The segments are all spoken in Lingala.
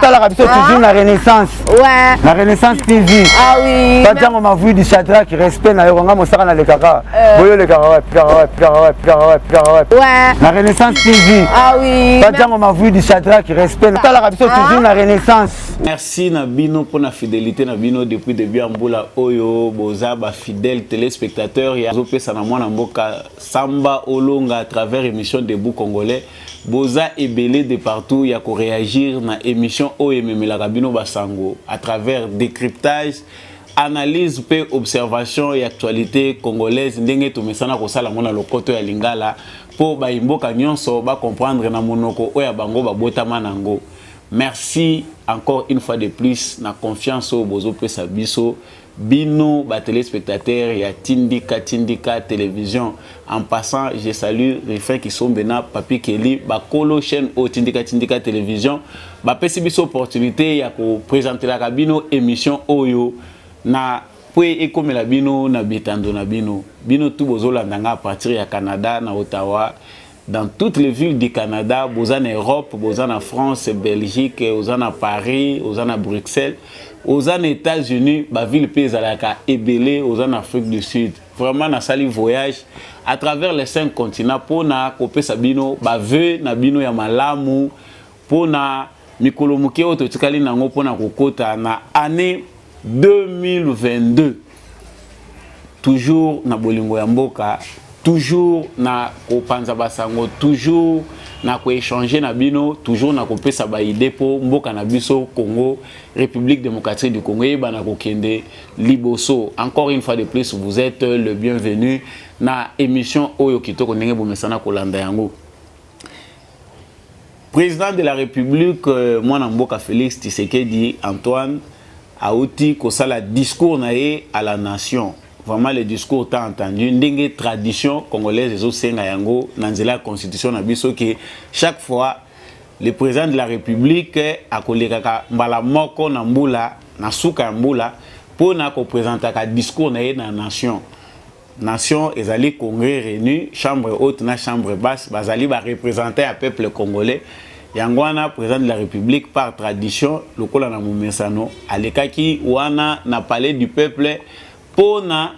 tala kabisa toujours na Renaissance. Ouais. Na Renaissance TV. Ah oui. Patango ma vu du Shadrach respect na yo nga mosaka na le kaka. Boyo le kaka Ouais. Na Renaissance TV. Ah oui. Patango ma vu du Shadrach respect na tala kabisa toujours na Renaissance. Merci Nabino pour la fidélité Nabino depuis début Ambola Oyo Boza ba fidèles téléspectateurs ya zopé sana mwana mboka Samba Olonga à travers émission Debout Congolais Boza et belé de partout ya ko réagir na émission Oyo Memela Rabino Basango à travers décryptage analyse pe observation et actualité congolaise ndenge to mesana ko sala mona lokoto ya lingala po ba imboka nyonso ba comprendre na monoko oya bango ba botama nango. Merci encore une fois de plus na confiance au bozo pesa biso bino ba téléspectateurs ya Tindika télévision. En passant, je salue les frères qui sont bena Papi Kelly ba kolo chaîne au Tindika télévision ba pesi biso opportunité ya ko présenter la bino émission oyo na pwe ekomela bino na bitando na bino tout bozo landanga à partir ya Canada na Ottawa. Dans toutes les villes du Canada, vous en Europe, vous en France, Belgique, vous en Paris, vous en Bruxelles, vous en États-Unis, la ville Pézalaka, Ebélé, vous en Afrique du Sud. Vraiment, na sali voyage à travers les 5 continents pour na kopé sabino, bave na bino ya malamu, pour na mikolo muke ototikali nango pour na kokota na année 2022. Toujours na bolingo ya mboka. Toujours na kopanza basango, toujours na ko échanger na bino, toujours na ko pesa ba idée po mboka na biso Congo, République démocratique du Congo et bana ko kende liboso. Encore une fois de plus, vous êtes le bienvenu na émission Oyo Kitoko ndenge bomesana kolanda yango. Président de la République mwana mboka Félix Tshisekedi Antoine auti ko sala discours naé à la nation. Vraiment le discours tant entendu ndenge tradition congolaise ezo senga yango nanzela la constitution na biso que chaque fois le président de la République a kolekaka mbala moko na mbula na suka mbula pona ko présenter ka discours na na nation ezali congrès réuni chambre haute na chambre basse bazali ba représenter à peuple congolais yango wana président de la République par tradition lokola na momesano alekaki wana na palais du peuple pona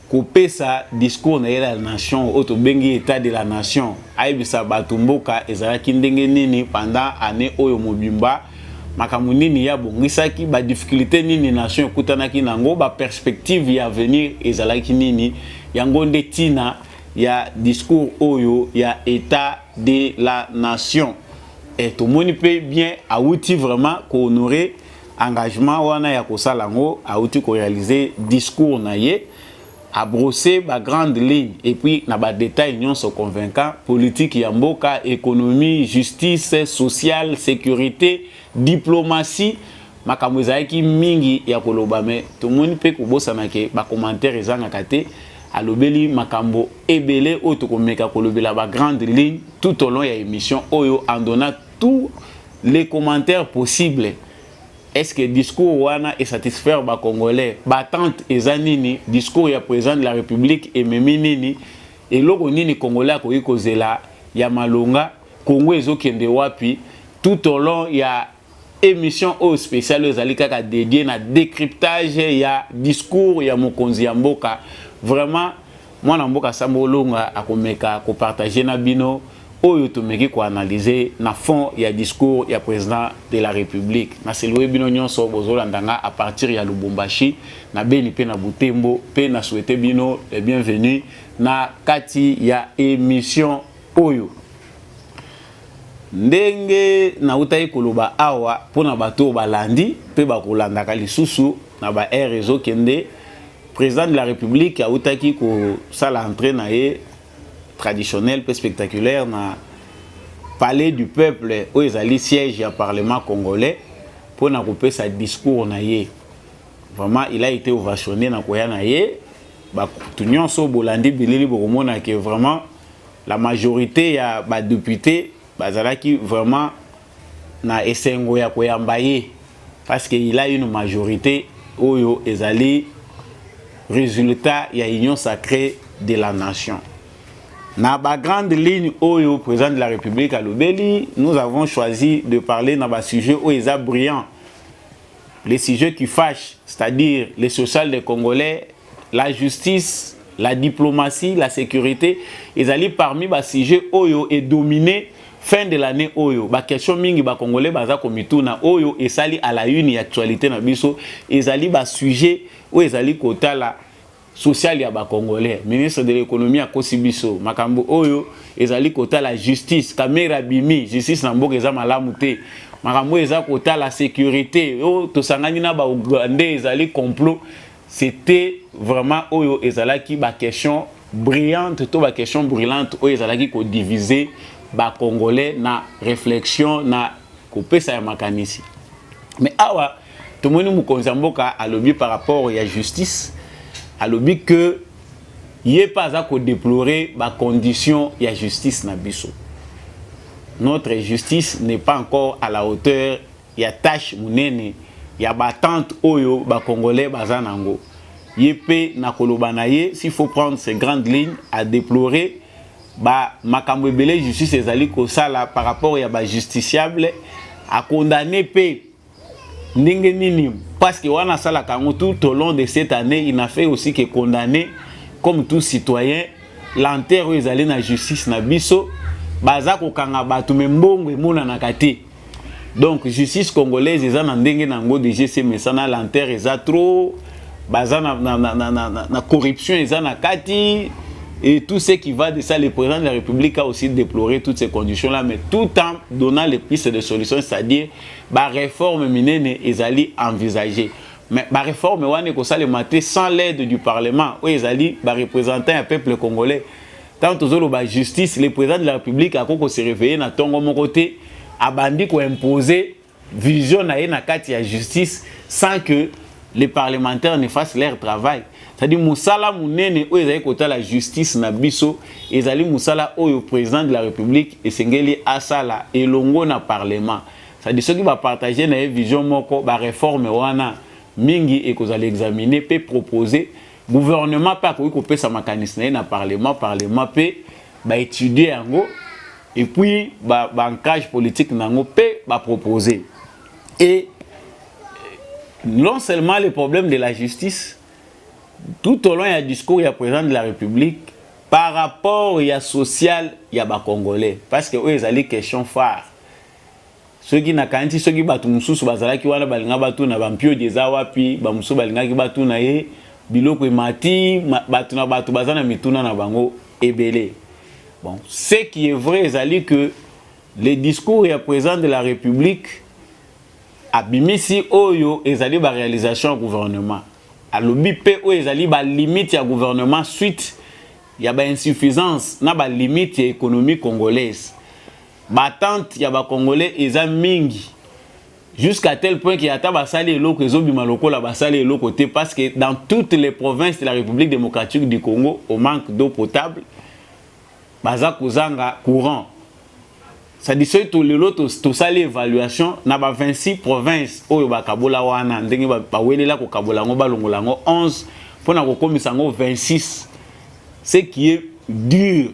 couper sa discours na la nation auto bengi état de la nation aibisa batumboka ezalaki ndenge nini pendant année oyo mobimba makambo nini ya bongisaki ba difficulté nini nation ekutanaki nango ba perspective ya avenir ezalaki nini yango nde tina ya discours oyo ya état de la nation et tout moni peut bien auti vraiment ko honorer engagement wana ya kosalango auti ko réaliser discours na ye à brosser ba grande ligne et puis na ba détail nyons so convaincant politique ya mboka économie justice sociale sécurité diplomatie makambo ezaki mingi ya koloba mais tout le monde peut kobosana ke ba commentaire ezanga kate alobeli makambo ebele auto komeka kolobela ba grande ligne tout au long ya émission oyo en donnant tous les commentaires possibles. Est-ce que le discours wana est satisfaire ba Congolais? Battante ezanini discours ya président de la République et meminini et loko nini Congolais ko ikozela ya malonga Congo ezokende wapi tout au long ya émission au spécial ezali kaka dédié na décryptage ya discours ya mokonzi ya mboka. Vraiment mwana mboka Samba Olonga akomeka ko partager na bino oyo tomeki ko analyser na fond ya discours ya président de la République na selwe bino nyonso bozolandanga à partir ya Lubumbashi na Beni pe na Butembo pe na souhaiter bino les bienvenus na kati ya émission oyo ndenge na utayi koloba awa pona bato balandi pe bakolandaka lisusu na ba réseau kende président de la République a utaki ko sala entrée na ye traditionnel peu spectaculaire na palais du peuple où ils allaient siège au parlement congolais pour na couper sa discours na ye vraiment il a été ovationné na koya na ye ba tunyon so bolandi bilili bokomona que vraiment la majorité ya ba député bazalaki vraiment na esengo ya koyamba ye parce que il a une majorité oyo ezali résultat ya union sacrée de la nation. Na ba grande ligne Oyo, président de la République à Lobeli, nous avons choisi de parler dans un sujet où ils sont brillants. Les sujets qui fâchent, c'est-à-dire les social des Congolais, la justice, la diplomatie, la sécurité, ils allaient parmi les sujets Oyo et dominé fin de l'année Oyo. La question mingi ba Congolais baza komituna Oyo et sali à la une actualité na biso, ils allaient ba sujet où ils allaient kota la social ya ba Congolais. Ministre de l'économie à Kosibiso, makambo Oyo, ils allaient kota la justice, Kamera Bimi, justice na mboka eza malamu te. Makambo eza kota la sécurité, oh to sangani na ba Ougandais, ils allaient complot. C'était vraiment Oyo ezala qui ba question brillante, to ba question brillante Oyo ezala qui ko diviser ba Congolais na réflexion na ko pesa ya makanisi. Mais awa to moni mukonzi mboka alobi par rapport à justice, alobi que yé pas à ko déplorer ba condition ya justice na biso. Notre justice n'est pas encore à la hauteur ya tâche munene ya batante Oyo ba Congolais bazanango. Yépé na kolobanaye, s'il faut prendre ces grandes lignes à déplorer, ba makambo ebele justice ezali ko sala par rapport ya ba justiciable à condamner pe ndenge nini parce que wana sala kango tout au long de cette année il n'a fait aussi que condamner comme tout citoyen l'enterre ezali na justice na biso baza ko kanga batu membongo emona na kati. Donc justice congolaise eza na ndenge nango de GC mesana l'enterre eza trop baza na corruption eza na kati et tout ce qui va de ça. Le président de la République a aussi déploré toutes ces conditions là, mais tout en donnant les pistes de solutions, c'est-à-dire la réforme minene ezali envisagée. Mais la réforme wane ko sale maté sans l'aide du Parlement où ezali ba représenter un peuple congolais. Tant aux ba justice, le président de la République a ko se réveiller na tongo mon côté abandi ko imposer vision na kati ya justice sans que les parlementaires ne fassent leur travail. C'est-à-dire Moussala Mounene, où ils ont la justice na biso, ils ont Moussala au président de la République et Sengeli Asala et Longo na parlement. C'est-à-dire ceux qui vont partager na vision moko, ba réforme wana mingi et que vous allez examiner, peut proposer. Gouvernement pas qu'on peut sa mécanisme na parlement peut ba étudier en gros et puis ba ancrage politique nango peut ba proposer. Et non seulement le problème de la justice, tout au long il y a un discours, il y a président de la République par rapport il y a social, il y a Congolais. Parce que eux, ils ont des questions phares. Ceux qui n'ont pas ceux qui battent mususu bazala qui wana balinga batu na bampio deza wapi ba mususu balinga ki batu na ye biloko mati batu na batu bazana mituna na bango ebele. Bon, ce qui est vrai c'est que les discours il y a président de la République abimisi oyo ezali ba réalisation gouvernement alobi pe oyo ezali ba limite ya gouvernement suite ya ba insuffisance na ba limite ya économie congolaise batante ya ba congolais eza mingi jusqu'à tel point qu'il y a ta basali eloko ezobima lokola basali eloko te parce que dans toutes les provinces de la République démocratique du Congo au manque d'eau potable baza kozanga courant. Ça dit que tout ça l'évaluation na ba 26 provinces oyo ba kabola wana ndenge ba welela ko kabola ngo balongola ngo 11 pona ko komisa ngo 26. Ce qui est dur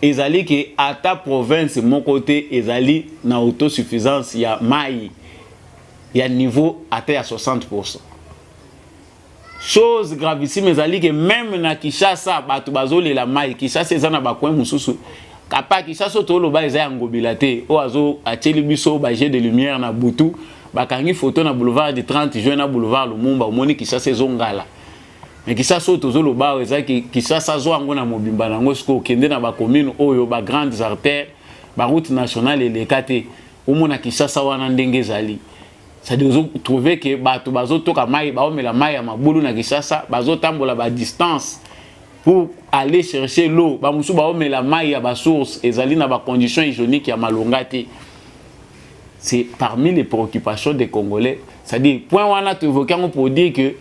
ezali que à ta province mon côté ezali na autosuffisance ya mai ya niveau atteint à 60%. Chose gravissime ezali que même na Kinshasa batu bazoli la mai Kinshasa ezana ba coin mususu kapa Kinshasa to lo ba eza ngobila te o azo ateli biso ba jet de lumière na butu bakangi photo na boulevard du 30 juin na boulevard Lumumba omoni Kinshasa ezongala mais Kinshasa to zo lo ba eza Kinshasa zo ngo na mobimba nango siko kende na ba commune oyo ba grandes artères ba route nationale elekate omona Kinshasa wana ndenge ezali. C'est-à-dire vous trouvez que bato bazo toka mai ba omela mai ya mabulu na Kinshasa bazo tambola ba distance pour aller chercher l'eau ba musu ba omela mai ya ba source ezali na ba conditions hygiéniques ya malonga te. C'est parmi les préoccupations des Congolais. C'est-à-dire point wana tu évoquer pour dire que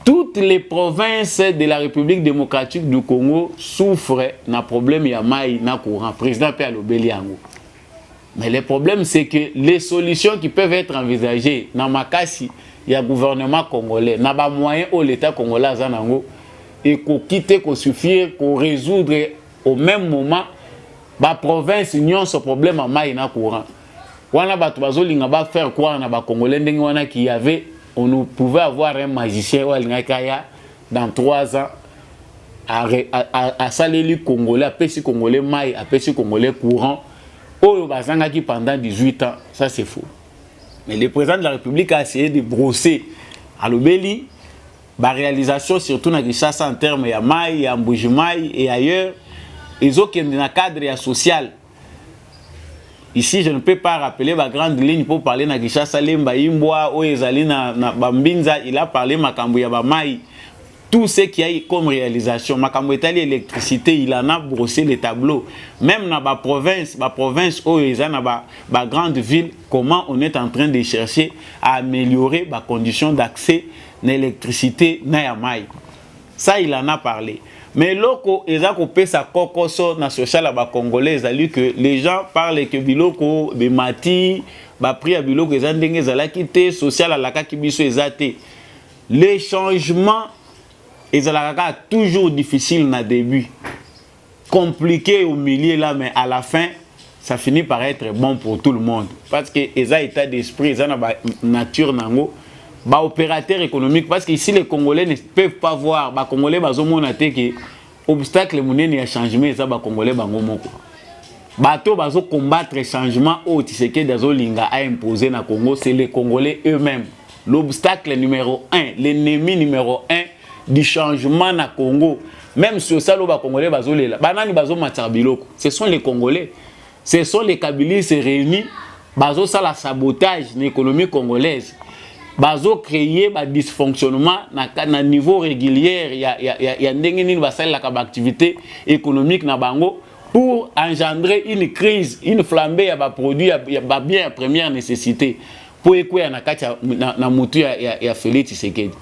toutes les provinces de la République démocratique du Congo souffrent d'un problème ya mai na courant. Président Pierre Lobeliango. Mais le problème, c'est que les solutions qui peuvent être envisagées, dans ma cas, il y a le gouvernement congolais, il y a moyen où l'État congolais et qu'on quitte, qu'on suffire, qu'on résoudre au même moment ba province union ce problème à mai na courant wana bato bazolinga ba faire croire na ba congolais ndenge wana qui y avait on nous pouvait avoir un magicien ou alingakaya dans 3 ans à saleli congolais à pesi congolais mai à pesi congolais courant oyo bazangaki pendant 18 ans ça c'est faux. Mais le président de la République a essayé de brosser à l'obéli la réalisation surtout dans Kinshasa en termes de Maï, de Mbujimaï et ailleurs. Ils ont dans le cadre social. Ici, je ne peux pas rappeler ma grande ligne pour parler de Kinshasa, Lemba Imboa, Oezali, Bambinza, il a parlé de Makambouya Bamaï. Tout ce qu'il y a comme réalisation, Makambo Etali électricité, il en a brossé les tableaux. Même dans la province, la grande ville, comment on est en train de chercher à améliorer les conditions d'accès à l'électricité na ya mai. Ça, il en a parlé. Mais loko, ils ont coupé sa cocoso na social à Congolais, que les gens parlent que biloko, bemati, prix à biloko, ils ont dengue zalakité, social à la kakibiso ezate. Les changements et ça toujours difficile au début, compliqué au milieu là, mais à la fin, ça finit par être bon pour tout le monde. Parce que ils ont état d'esprit, ils ont une nature nango, opérateur économique. Parce que ici les Congolais ne peuvent pas voir, les Congolais bazomona te que obstacle monene ya changement ça Congolais bango moko. Bato bazo combattre le changement au Tshisekedi dazo linga a imposé na Congo, c'est les Congolais eux-mêmes. L'obstacle numéro 1, l'ennemi numéro 1 du changement na Congo, même si ça le Congolais bazolela banani bazo matsabiloko, ce sont les Congolais, ce sont les Kabylistes réunis bazo ça la sabotage de l'économie congolaise, bazo créer ba dysfonctionnement na niveau régulier ya ndenge nini basala la activité économique na bango pour engendrer une crise, une flambée ya ba produits ya bien première nécessité pour écouer na kati na mutu ya Félix Tshisekedi.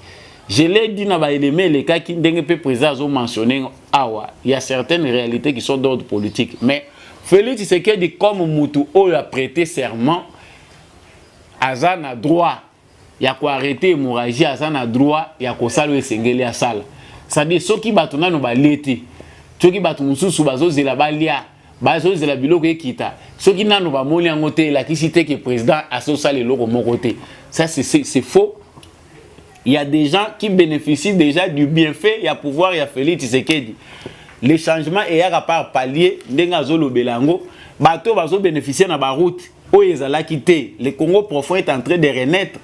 Je l'ai dit dans les éléments, les cas qui ont président mentionné, il y a certaines réalités qui sont d'ordre politique. Mais Félix Tshisekedi, comme Moutou a prêté serment, Azan a droit, il y a quoi arrêter l'hémorragie, Azan a droit, il y a quoi saluer Sengeli à salle. C'est-à-dire, ceux qui battent nous l'été, ceux qui battent nous sous bazo de la balia, bazo de la biloko ekita, ceux qui n'ont pas moli en côté, la qui cité que le président a social et l'autre mon côté. Ça, c'est faux. Il y a des gens qui bénéficient déjà du bienfait, il y a pouvoir, il y a Félix Tshisekedi. Les changements, il y a par palier, Ndengazolo Belango, bateau va bénéficier dans la route, où ils ont quitté. Le Congo profond est en train de renaître.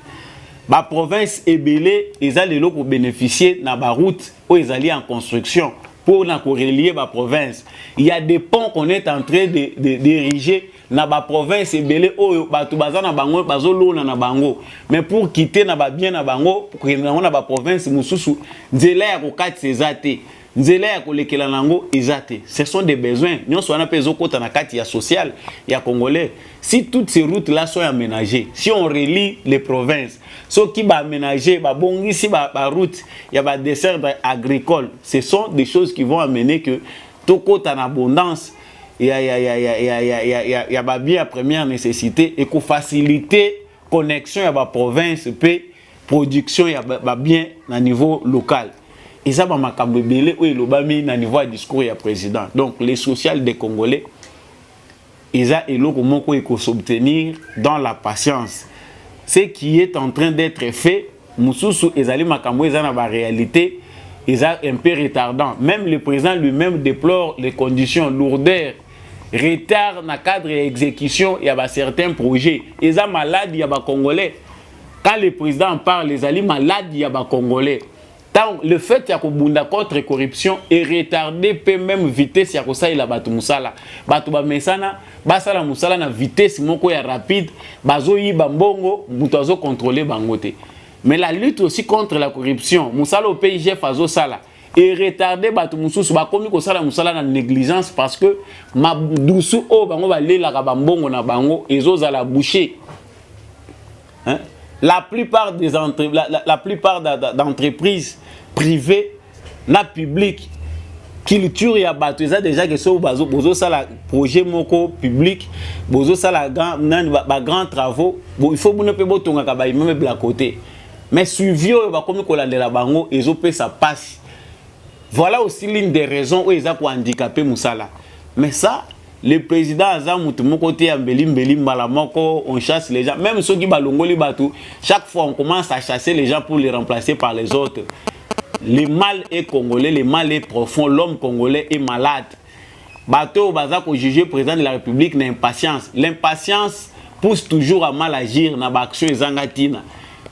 La province est belée, ils ont pour bénéficier dans la route, où ils allaient en construction, pour relier la province. Il y a des ponts qu'on est en train d'ériger. Na ba province ebele oyo batu baza na bango bazolona na bango, mais pour quitter na ba bien na bango pour que na ba province mususu nzela ya kokati sezate nzela ya kolekela nango ezate. Ce sont des besoins nyonso wana pezo kota na kati ya social ya congolais. Si toutes ces routes là sont aménagées, si on relie les provinces, ceux qui ba aménager ba bongisi ba route ya ba dessert agricole, ce sont des choses qui vont amener que to kota en abondance. Il y a bien première nécessité et qu'on faciliter connexion à la province et production y a bien à niveau local. Et ça va m'accompagner belé où il a mis à niveau du discours du président. Donc les social des Congolais, ils ont et comment il faut s'obtenir dans la patience. Ce qui est en train d'être fait, Moussoussou et Zali Makambo, ils ont la réalité, ils ont un peu retardant. Même le président lui-même déplore les conditions lourdeurs. Retard dans le cadre d'exécution, il y a certains projets. Ils sont malades, il y a des Congolais. Quand le président parle, les alliés malades, il y a des Congolais. Tant le fait qu'il y a une contre la corruption est retardé, peut même vitesse, il y a ça, il y a Batu Moussala. Batu Bamesana, Basala Moussala, na vitesse, moko ya rapide, Bazo yi Bambongo, Moutazo contrôler Bangote. Mais la lutte aussi contre la corruption, Moussala au PIG, Fazo Sala. Et retarder batu mususu ba komi ko sala musala na négligence parce que ma dousu o bango ba lela ka bambongo na bango ezo za la boucher. Hein? La plupart des d'entreprises privées na public culture ya batu eza déjà que so bozo sala projet moko public bozo sala grand travaux bon il faut bune pe botonga ka ba immeuble à côté mais suivi o ba komi ko landela bango ezo pe ça passe. Voilà aussi l'une des raisons où ils ont handicapé Moussala. Mais ça, le président Azam côté on chasse les gens. Même ceux qui balongoli batou, chaque fois on commence à chasser les gens pour les remplacer par les autres. Le mal est congolais, le mal est profond, l'homme congolais est malade. Bateau Bazak au jugé président de la République n'a impatience. L'impatience pousse toujours à mal agir dans l'action Zangatina.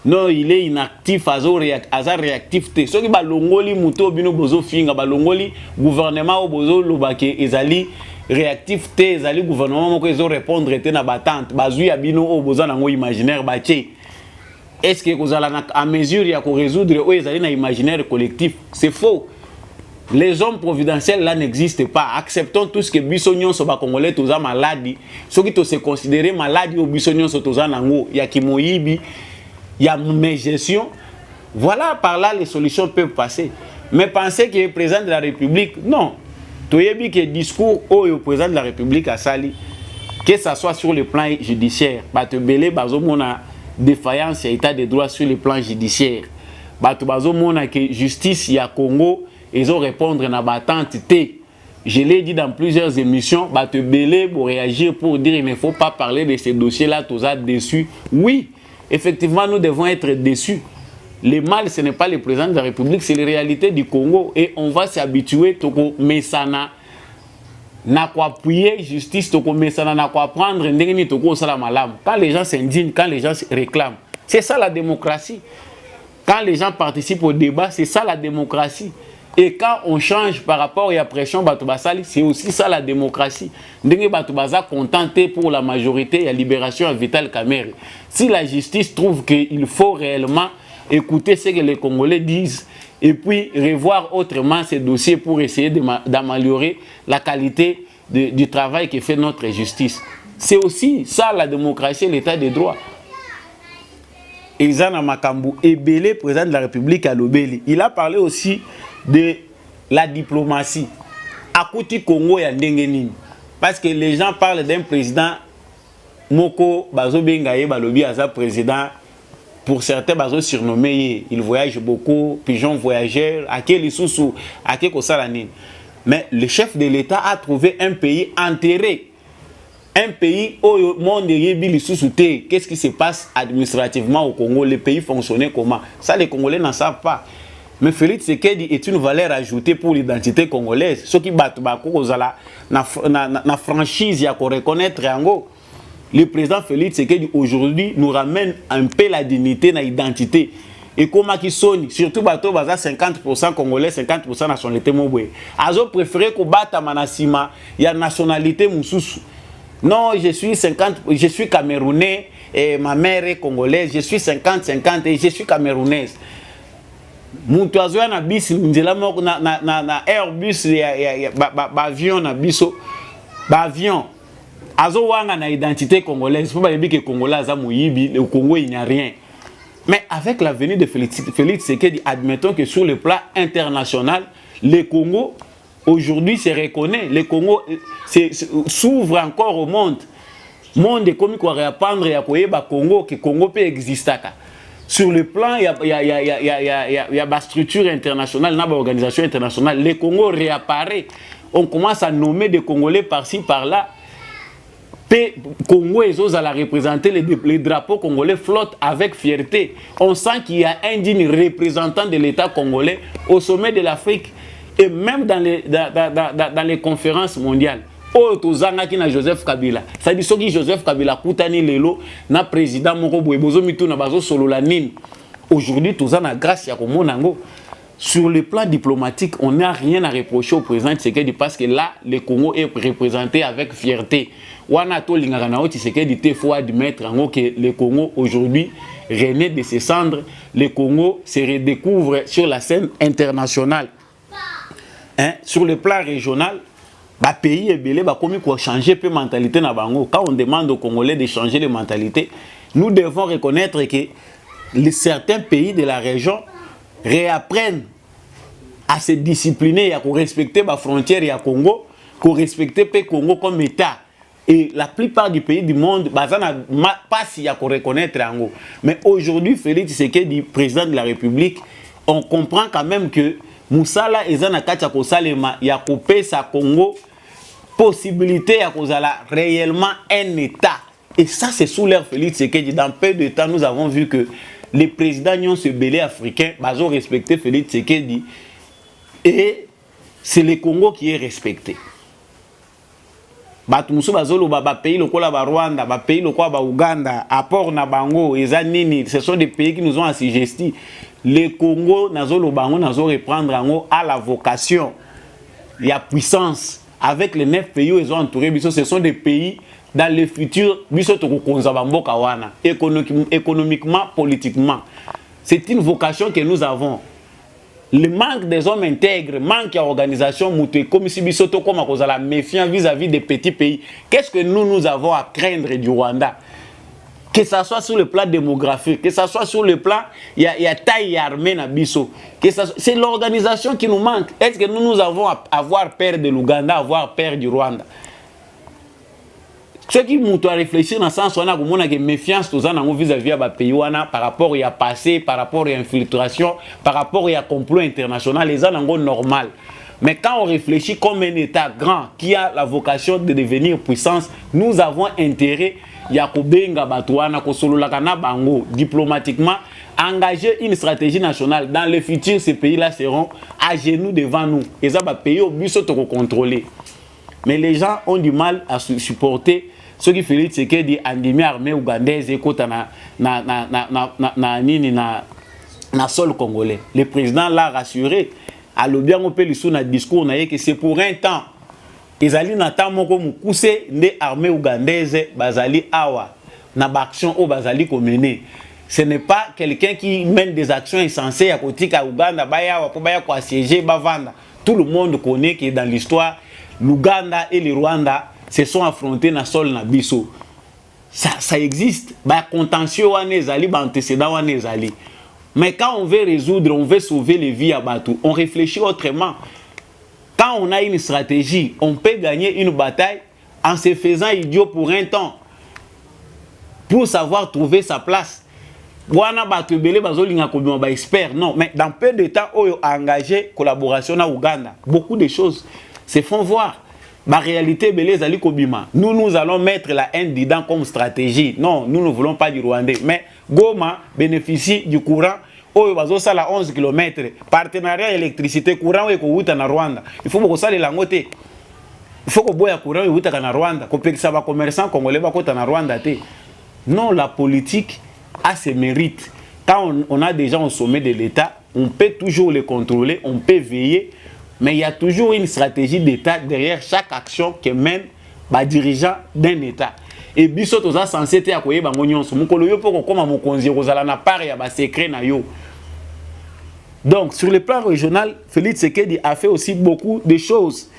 Non, il est inactif, aza réactif. Ceux qui balongoli muto bino bozo finga balongoli gouvernement au bozo lobake ezali réactif te ezali gouvernement moko ezo répondre te na batante bazui abino au bozo nango imaginaire bache. Est-ce que vous allez à mesure ya ko résoudre ou ezali na imaginaire collectif? C'est faux. Les hommes providentiels là n'existent pas. Acceptons tout ce que bisognon so ba congolais toza maladie. Ceux qui se considérer maladie au bisognon so toza nango ya kimoyibi. Il y a mes gestions. Voilà, par là, les solutions peuvent passer. Mais penser que le président de la République, non. Tu as vu que le discours au président de la République a sali, que ce soit sur le plan judiciaire, tu as défaillance et état de droit sur le plan judiciaire. Tu as que justice, il y a Congo, ils ont répondre à la attente. Je l'ai dit dans plusieurs émissions, tu as pour réagir, pour dire qu'il ne faut pas parler de ces dossiers-là, tu as déçu. Oui. Effectivement, nous devons être déçus. Le mal, ce n'est pas le président de la République, c'est la réalité du Congo. Et on va s'habituer, mais ça n'a quoi appuyer justice, mais ça n'a quoi prendre. Quand les gens s'indignent, quand les gens réclament, c'est ça la démocratie. Quand les gens participent au débat, c'est ça la démocratie. Et quand on change par rapport à la pression, c'est aussi ça la démocratie. Ndenge Batubaza contenté pour la majorité et la libération à Vital Kamerhe. Si la justice trouve qu'il faut réellement écouter ce que les Congolais disent et puis revoir autrement ces dossiers pour essayer d'améliorer la qualité du travail que fait notre justice. C'est aussi ça la démocratie et l'état de droit. Ezana Makambu Ebele, président de la République à Lobeli, il a parlé aussi de la diplomatie. À côté Congo, il y a Ndengenine. Parce que les gens parlent d'un président Moko Bazo Bengaye Balobi Aza président. Pour certains, Bazo surnommé, il voyage beaucoup, pigeon voyageur, à quel sous à quel Kosalanine. Mais le chef de l'État a trouvé un pays enterré. Un pays où le monde est sous-souté. Qu'est-ce qui se passe administrativement au Congo? Les pays fonctionnaient comment? Ça, les Congolais n'en savent pas. Mais Félix Tshisekedi est une valeur ajoutée pour l'identité congolaise. Ceux qui battent la franchise, il y a qu'on reconnaître Rango. Le président Félix Tshisekedi aujourd'hui nous ramène un peu la dignité, l'identité. Et comment qui sonne, surtout bateau baza 50% congolais, 50% nationalité mobile. Azo préféré qu'on batte à Manasima, il y a nationalité Moussous. Non, je suis camerounais et ma mère est congolaise, je suis 50-50 et je suis camerounaise. Muntu azoya na bis nzela moko na Airbus ba avion na biso ba avion azo wanga na identité congolaise faut pas dire que congolais aza moyibi le Congo il n'y a rien. Mais avec la venue de Félix Tshisekedi, admettons que sur le plan international le Congo aujourd'hui se reconnaît, le Congo s'ouvre encore au monde. Monde est comme quoi réapprendre ya koyeba Congo que Congo peut exister. Sur le plan, il y a des structures internationales, il y a des organisations internationales. Le Congo réapparaît. On commence à nommer des Congolais par-ci, par-là. Congo et Zoza la représenter, les drapeaux congolais flottent avec fierté. On sent qu'il y a un digne représentant de l'État congolais au sommet de l'Afrique et même dans les conférences mondiales. Oh, tozangaki na Joseph Kabila. Ça dit soki Joseph Kabila kutani lelo na président moko boye bozo mitu na bazo solo la nine. Aujourd'hui, tozana grâce ya komonango. Sur le plan diplomatique, on n'a rien à reprocher au président Tshisekedi parce que là, le Congo est représenté avec fierté. Wana to lingaka na Tshisekedi te faut admettre que le Congo aujourd'hui renaît de ses cendres. Le Congo se redécouvre sur la scène internationale. Hein? Sur le plan régional, les pays ebele ba komi ko changer peu mentalité na bango. Quand on demande aux Congolais de changer de mentalité, nous devons reconnaître que certains pays de la région réapprennent à se discipliner, à respecter les frontières du Congo, à respecter le Congo comme État. Et la plupart des pays du monde, pas si à reconnaître Ango. Mais aujourd'hui, Félix Tshisekedi, président de la République, on comprend quand même que musala eza na kati ya kosalema ya kopesa Congo possibilité à cause réellement un État. Et ça, c'est sous l'ère Félix Tshisekedi. Dans peu de temps, nous avons vu que les présidents nyons se belé africains, ils ont respecté Félix Tshisekedi. Et c'est le Congo qui est respecté. Batumusu bazolo ba pays le kola ba Rwanda, ba pays le kola ba Uganda, apport na bango, ezanini, ce sont des pays qui nous ont assujettis. Le Congo nazolo bango nazo reprendre ango à la vocation. Il y a puissance. Avec les 9 pays où ils ont entouré, ce sont des pays dans le futur, économiquement, politiquement. C'est une vocation que nous avons. Le manque des hommes intègres, manque d'organisation, comme si Bisoto comme à cause de la méfiance vis-à-vis des petits pays. Qu'est-ce que nous avons à craindre du Rwanda? Que ce soit sur le plan démographique, que ce soit sur le plan, il y a taille armée na biso. C'est l'organisation qui nous manque. Est-ce que nous avons à avoir peur de l'Ouganda, avoir peur du Rwanda? Ceux qui m'ont réfléchi dans ce sens, on a que méfiance vis-à-vis de pays par rapport à passé, par rapport à infiltration, par rapport à complot international, les gens sont normal. Mais quand on réfléchit comme un État grand qui a la vocation de devenir puissance, nous avons intérêt à diplomatiquement engager une stratégie nationale. Dans le futur, ces pays-là seront à genoux devant nous. Et ça va payer au but de contrôler. Mais les gens ont du mal à supporter ce qui fait que des armées ougandaises et na sol congolais. Le président l'a rassuré. À l'objet on peut le discours que c'est pour un temps. Ils allaient n'attendre comme pousser des armées ougandaises bazali awa na action au bazali mener. Ce n'est pas quelqu'un qui mène des actions insensées à côté à Ouganda baya pour baya quoi siéger bavanda. Tout le monde connaît que dans l'histoire l'Ouganda et le Rwanda se sont affrontés na sol na biso. Ça existe. Ba contentieux wane ezali ba antécédent wane ezali. Mais quand on veut résoudre, on veut sauver les vies à Batou, on réfléchit autrement. Quand on a une stratégie, on peut gagner une bataille en se faisant idiot pour un temps. Pour savoir trouver sa place. Non, mais dans peu de temps, on a engagé collaboration à Ouganda. Beaucoup de choses se font voir. La réalité, nous allons mettre la haine dedans comme stratégie. Non, nous ne voulons pas du Rwandais. Mais Goma bénéficie du courant. Oh, ça la 11 km. Partenariat électricité, courant et Rwanda. Il faut que ça les langote. Il faut que boya courant et Rwanda. Que ça va commerçant congolais va na Rwanda. Non, la politique a ses mérites. Quand on a des gens au sommet de l'État, on peut toujours les contrôler, on peut veiller. Mais il y a toujours une stratégie d'État derrière chaque action que mène le dirigeant d'un État. Et biso toza censé te akoye bango nyonso mukolo yo poko koma mokonzi kozala na part ya ba secret na yo. Donc sur le plan régional, Félix Tshisekedi a fait aussi beaucoup de choses.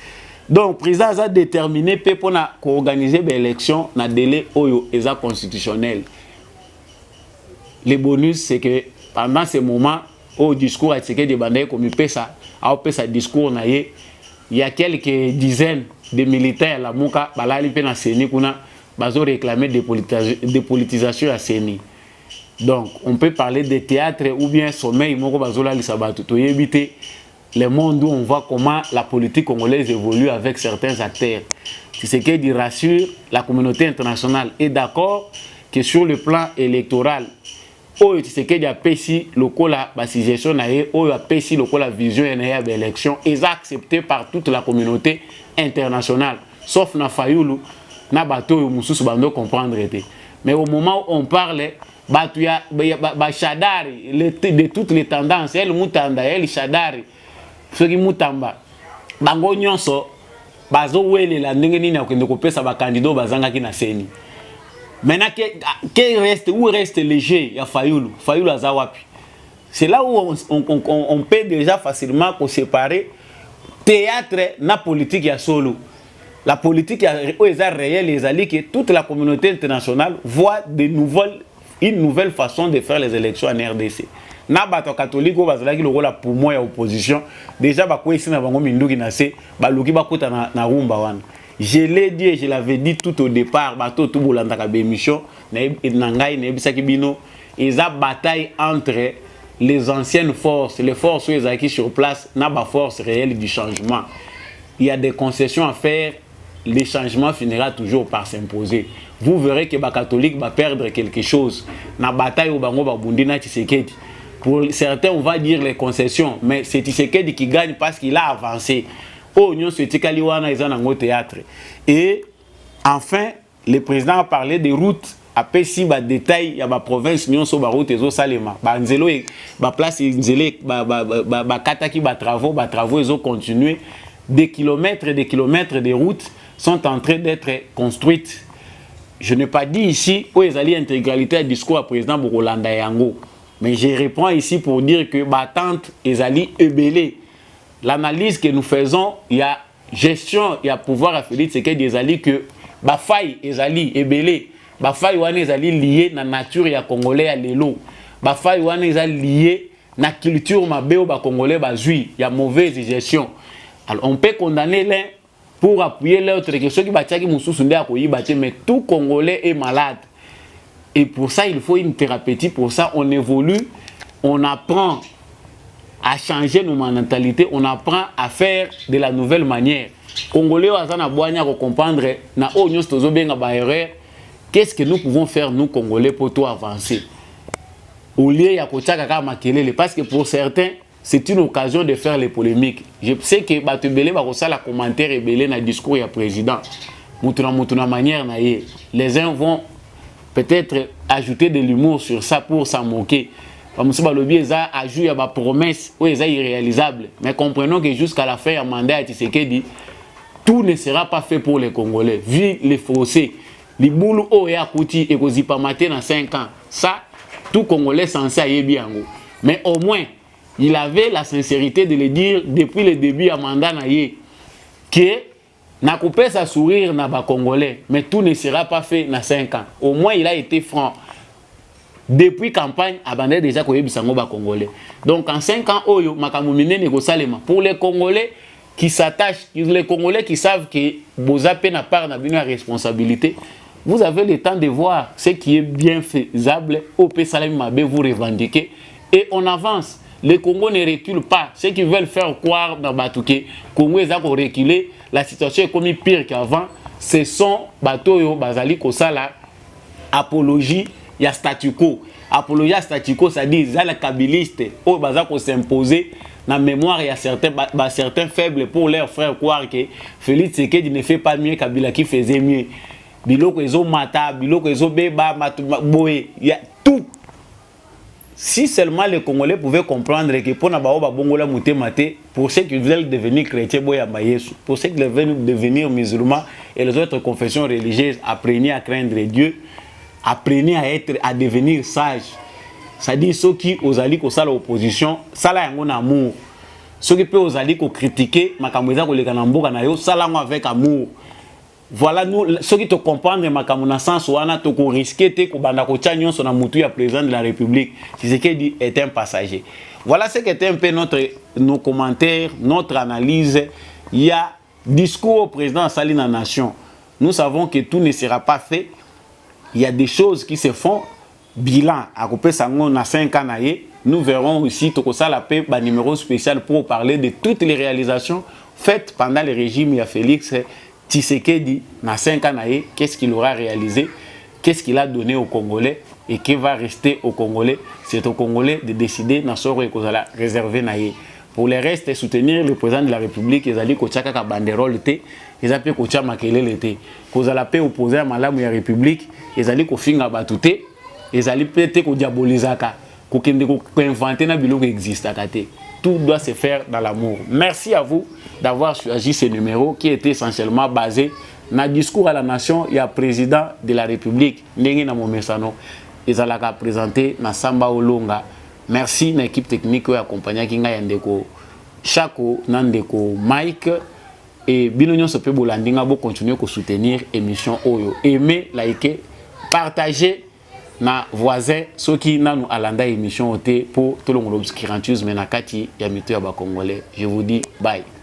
Donc président a déterminé pour organiser des élections na délai oyo eza constitutionnel. Le bonus c'est que pendant ce moment au discours à Tshisekedi bandaye comme pesa a discours na ye, il y a quelques dizaines de militaires la muka balali pe na seni kuna bazo réclamer dépolitisation à Séni. Donc, on peut parler de théâtre ou bien sommeil, moko bazo la lisabatu to yebite le monde où on voit comment la politique congolaise évolue avec certains acteurs. C'est ce qui rassure la communauté internationale est d'accord que sur le plan électoral, oyo Tshisekedi a pesi lokola ba suggestion na ye oyo a pesi lokola vision na ya élection est accepté par toute la communauté internationale sauf na Fayulu na bato yo mususu bando comprendre été. Mais au moment où on parle batu ya ba Shadari de toutes les tendances elle mutanda elle Shadari soki mutamba bango nyonso bazo wele la ndenge nini akende kopesa ba candidat bazanga ki na seni. Maintenant où reste léger ya Fayulu azawapi. C'est là où on peut déjà facilement séparer théâtre na politique ya solo. La politique est réelle, les alliés, que toute la communauté internationale voit une nouvelle façon de faire les élections en RDC. Na bato catholique bazalaki le rôle pour moi opposition déjà ba ko ici na bango minduki na se ba luki ba kota na rumba wana. Je l'ai dit et je l'avais dit tout au départ bato tout bolanda ka bémission na ngai na bisaki bino eza bataille entre les anciennes forces, les forces qui sur place, n'a pas force réelle du changement. Il y a des concessions à faire, le changement finira toujours par s'imposer. Vous verrez que les catholiques vont perdre quelque chose. Dans la bataille au Bango Babundina Tshisekedi. Pour certains, on va dire les concessions, mais c'est Tshisekedi qui gagne parce qu'il a avancé. Oh, nous sommes au théâtre. Et enfin, le président a parlé des routes. Après, si il y a des détails, il y a des provinces, nous sommes route et Salema. Banzelo, place, travaux, ils ont continué. Des kilomètres et des kilomètres de routes sont en train d'être construites. Je n'ai pas dit ici où ils allaient intégralité du discours du président Bokolanda Yango. Mais je réponds ici pour dire que Batante, ils allaient ébélé. L'analyse que nous faisons, il y a gestion, il y a pouvoir à Félix, c'est qu'ils allaient que Bafaï, ils allaient ébélé. Bafaï, ils allaient lié à la nature, il y a Congolais à l'élo. Bafaï, ils allaient lié à la culture, ma Congolais, il y a mauvaise gestion. Alors, on peut condamner l'un pour appuyer l'autre, mais tout Congolais est malade. Et pour ça, il faut une thérapeutique. Pour ça, on évolue, on apprend à changer nos mentalités, on apprend à faire de la nouvelle manière. Congolais, on comprendre qu'est-ce que nous pouvons faire, nous, Congolais, pour tout avancer. Au lieu de parce que pour certains, c'est une occasion de faire les polémiques. Je sais que Batubele va faire la commentaire et belé dans le discours du président. Les uns vont peut-être ajouter de l'humour sur ça pour s'en moquer. Parce que le a ajouté à ma promesse où ils sont irréalisables. Mais comprenons que jusqu'à la fin du mandat de Tshisekedi, tout ne sera pas fait pour les Congolais. Vu les fossés, les boules au et à Kouti et qu'on pas maté dans 5 ans. Ça, tout Congolais censé aller bien. Mais au moins, il avait la sincérité de le dire depuis le début du mandat que n'a coupé sa sourire na ba Congolais, mais tout ne sera pas fait dans 5 ans. Au moins, il a été franc. Depuis campagne, abandonné déjà qu'on bisango ba Congolais. Donc en 5 ans, oyo makamumine négosalema pour les Congolais qui s'attachent, les Congolais qui savent que Bozapé n'a pas de responsabilité. Vous avez le temps de voir ce qui est bien faisable au Salem Mabé, vous revendiquez et on avance. Le Congo ne recule pas. Ceux qui veulent faire croire dans Batouké, Congo est reculé, la situation est comme pire qu'avant. Ce sont Batoyo, Bazali, Kosala, apologie, il y a statu quo. Apologie à statu quo, ça dit, il y a les kabylistes, où Bazako s'imposer. Dans la mémoire, il y a certains faibles pour leurs frères croire que Félix Tshisekedi ne fait pas mieux qu'Abila qui faisait mieux. Biloko ezo mata, biloko ezo beba, boé, il y a tout. Si seulement les Congolais pouvaient comprendre que pour ceux qui veulent devenir chrétiens, pour ceux qui veulent devenir musulmans et les autres confessions religieuses, apprenez à craindre Dieu, apprenez à devenir sages. C'est-à-dire ceux qui osent aller à l'opposition, ça là un amour. Ceux qui peuvent aller critiquer, ça avec amour. Voilà, nous, ceux qui te comprennent, ma sens, on a tout risqué, le président de la République. C'est ce qu'il dit est un passager. Voilà ce qu'était un peu nos commentaires, notre analyse. Il y a discours au président Sali dans la nation. Nous savons que tout ne sera pas fait. Il y a des choses qui se font. Bilan, à couper sango na 5 ans. Nous verrons aussi un numéro spécial pour parler de toutes les réalisations faites pendant le régime de Félix Tshisekedi, dans 5 ans, qu'est-ce qu'il aura réalisé, qu'est-ce qu'il a donné aux Congolais et qui va rester aux Congolais. C'est aux Congolais de décider dans ce qu'on a réservé. Pour le reste, soutenir le président de la République, ils allaient kochaka ka banderole té, ils allaient kocha makelele té. Ils allaient opposer à malamu ya République, ils allaient kofinga batuté, ils allaient peut-être ko diabolisaka, ko kende ko inventer na biloko existe akaté. Tout doit se faire dans l'amour. Merci à vous d'avoir choisi ce numéro qui était essentiellement basé dans le discours à la nation. Il y a le président de la République, Ndenge na Momesano, ils allaient présenter na Samba Olonga. Merci à l'équipe technique qui a accompagné Kinga Yandeko, Chako, Nandeko, Mike et Binonyo Sope Bolandinga pour continuer à soutenir l'émission Oyo. Aimez, likez, partagez. Na voisin ceux qui n'ont alanda émission pour tout le monde obscurantisme na kati ya mito ya ba Congolais. Je vous dis bye.